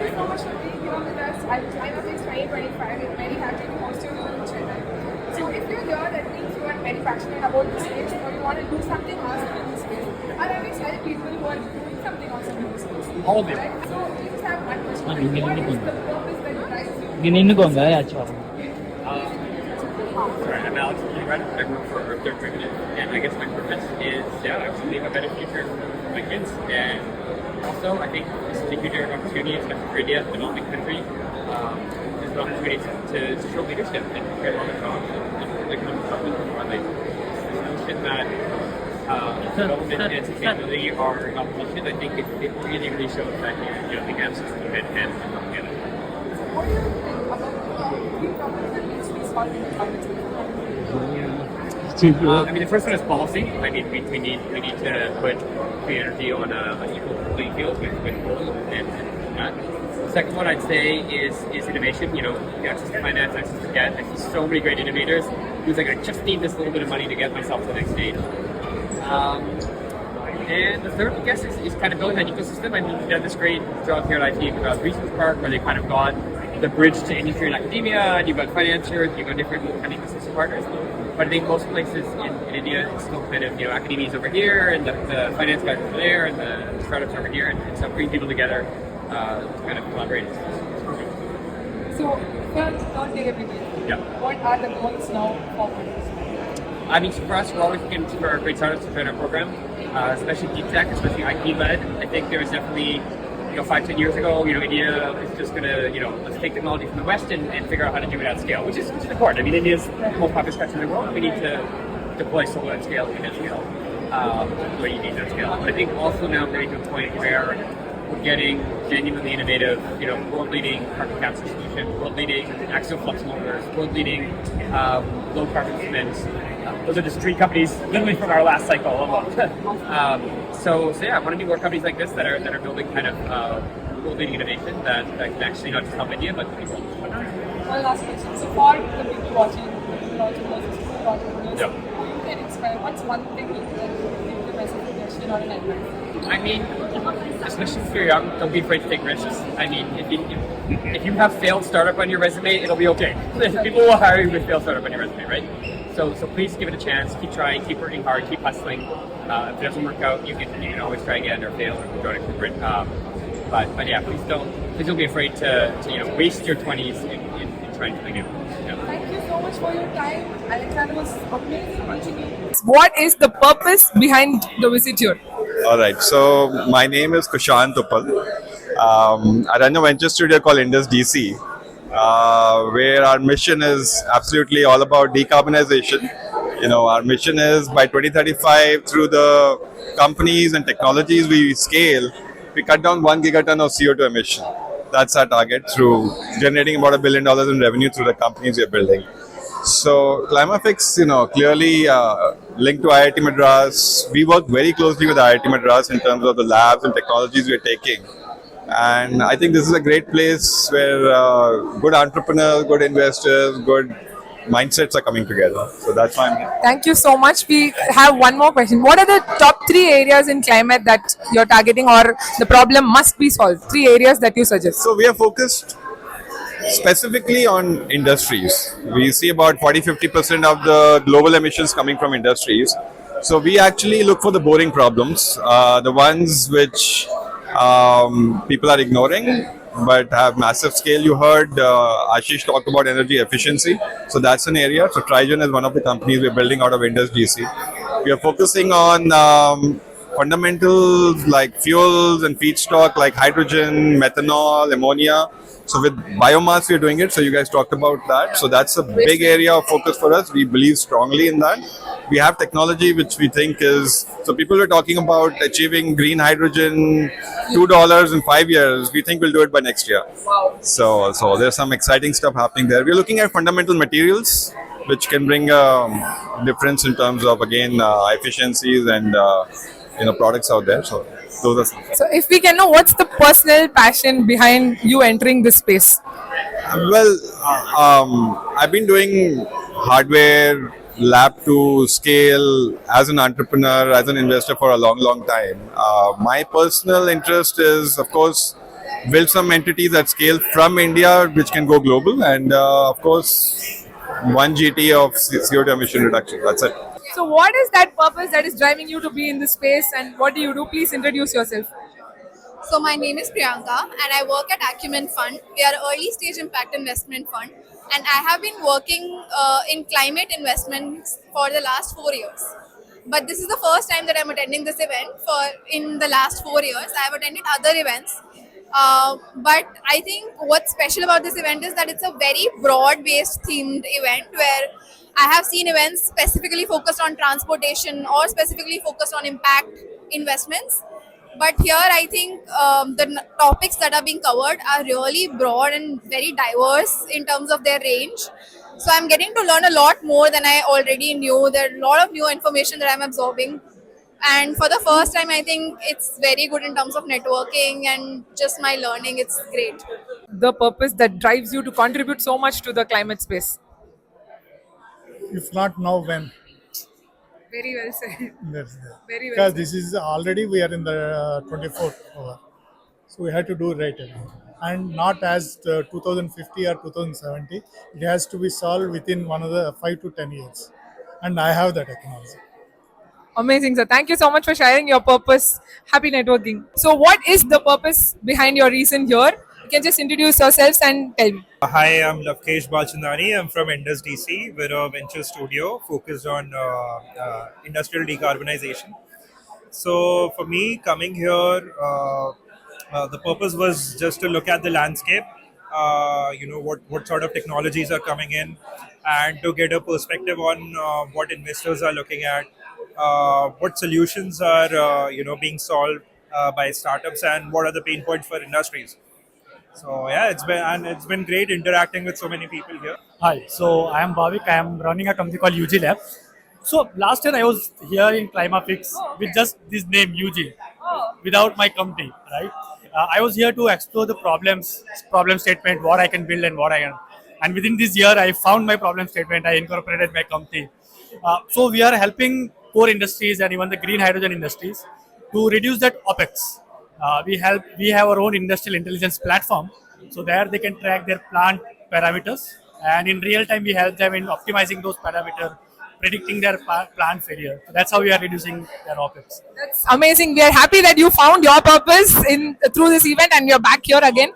you so much for being here with us at CLIMAFIX 2025. We're very happy to host you in Chennai. So if you're here, that means you are very passionate about this space or you want to do something awesome in this space. I always tell people who are doing something awesome in this space. All of it. Right? So we just have one question. What is the purpose that drives you? Sorry, I'm Alex. I work for Rutter, and I guess my purpose is, to leave a better future for my kids. And also, I think this is a huge area of opportunity, especially for India, a developing country. There's an opportunity to show leadership and create a lot of jobs and become something more like this notion that development and sustainability are in opposition. I think it really, really shows that the gaps can come together. What do you think about the three problems that needs to be solved in the climate change? The first one is policy. We need to put clean energy on an equal playing field with coal and that. The second one I'd say is innovation. Access to finance, access to debt. I see so many great innovators who's like, I just need this little bit of money to get myself to the next stage. And the third, I guess, is kind of building that ecosystem. We've done this great job here at IIT Madras Research Park, where they kind of got the bridge to industry and academia, and you've got financiers, you've got different kind of ecosystem partners. But I think most places in India, it's still kind of, academia's over here, and the finance guys over there, and the startups over here, and so bring people together to kind of collaborate. So, don't take everything. Yeah. What are the goals now for Madras? For us, we're always looking for great startups to join our program, especially deep tech, especially IT-led. I think there was definitely 5-10 years ago, India is just going to, let's take technology from the West and figure out how to do it at scale, which is important. India's the most populous country in the world. We need to deploy solar at scale, wind at scale, the way you need at scale. But I think also now we're getting to a point where we're getting genuinely innovative, world-leading carbon capture solution, world-leading axial flux motors, world-leading low-carbon cements. Those are just 3 companies, literally from our last cycle alone. So I want to be more companies like this that are building kind of world-leading innovation that can actually not just help India, but the people. One last question. So for the people watching, entrepreneurs, you can inspire. What's one thing you can give them as a suggestion or an advice? Especially if you're young, don't be afraid to take risks. If you have failed startup on your resume, it'll be okay. People will hire you with failed startup on your resume, right? So please give it a chance. Keep trying. Keep working hard. Keep hustling. If it doesn't work out, you can always try again or fail or go to corporate. But yeah, please don't be afraid to waste your 20s in trying something new. Yeah. Thank you so much for your time, Alexander. It was amazing meeting you. What is the purpose behind the visit here? All right. So my name is Kushant Uppal. I run a venture studio called IndusDC, where our mission is absolutely all about decarbonization. Our mission is by 2035, through the companies and technologies we scale, we cut down 1 gigaton of CO2 emission. That's our target through generating about $1 billion in revenue through the companies we're building. So CLIMAFIX, clearly linked to IIT Madras. We work very closely with IIT Madras in terms of the labs and technologies we're taking. And I think this is a great place where good entrepreneurs, good investors, good mindsets are coming together. So that's why I'm here. Thank you so much. We have one more question. What are the top 3 areas in climate that you're targeting or the problem must be solved? 3 areas that you suggest. So we are focused specifically on industries. We see about 40-50% of the global emissions coming from industries. So we actually look for the boring problems, the ones which people are ignoring but have massive scale. You heard Ashish talk about energy efficiency. So that's an area. So Trigen is one of the companies we're building out of IndusDC. We are focusing on fundamentals like fuels and feedstock like hydrogen, methanol, ammonia. So with biomass, we're doing it. So you guys talked about that. So that's a big area of focus for us. We believe strongly in that. We have technology which we think is, so people are talking about achieving green hydrogen, $2 in 5 years. We think we'll do it by next year. Wow. So there's some exciting stuff happening there. We're looking at fundamental materials which can bring a difference in terms of, again, efficiencies and products out there. So those are some. So if we can know, what's the personal passion behind you entering this space? Well, I've been doing hardware, lab to scale as an entrepreneur, as an investor for a long time. My personal interest is, of course, build some entities at scale from India which can go global, and of course, 1 GT of CO2 emission reduction. That's it. So, what is that purpose that is driving you to be in this space, and what do you do? Please introduce yourself. So my name is Priyanga and I work at Acumen Fund. We are an early stage impact investment fund, and I have been working in climate investments for the last 4 years. But this is the first time that I'm attending this event for in the last 4 years. I have attended other events. But I think what's special about this event is that it's a very broad-based themed event where I have seen events specifically focused on transportation or specifically focused on impact investments. But here, I think topics that are being covered are really broad and very diverse in terms of their range. So I'm getting to learn a lot more than I already knew. There are a lot of new information that I'm absorbing. And for the first time, I think it's very good in terms of networking and just my learning. It's great. The purpose that drives you to contribute so much to the climate space. If not now, when? Very well said. That's there. Very well Because said. this is already we are in the 24th hour, so we have to do right away, and not as 2050 or 2070. It has to be solved within one of the 5 to 10 years, and I have that technology. Amazing, sir. Thank you so much for sharing your purpose. Happy networking. So, what is the purpose behind your reason here? You can just introduce yourselves and tell me. Hi, I'm Lavkesh. I'm from IndusDC. We're a venture studio focused on industrial decarbonization. So for me, coming here, the purpose was just to look at the landscape. What sort of technologies are coming in, and to get a perspective on what investors are looking at, what solutions are being solved by startups, and what are the pain points for industries. So yeah, it's been great interacting with so many people here. Hi, so I am Bavik. I am running a company called Yuji Lab. So last year I was here in CLIMAFIX with just this name Yuji, without my company, right? I was here to explore the problem statement, what I can build and what I can. And within this year, I found my problem statement. I incorporated my company. So we are helping core industries and even the green hydrogen industries to reduce that OPEX. We have our own industrial intelligence platform, so there they can track their plant parameters, and in real time we help them in optimizing those parameters, predicting their plant failure. So that's how we are reducing their OPEX. That's amazing. We are happy that you found your purpose in through this event and you're back here again.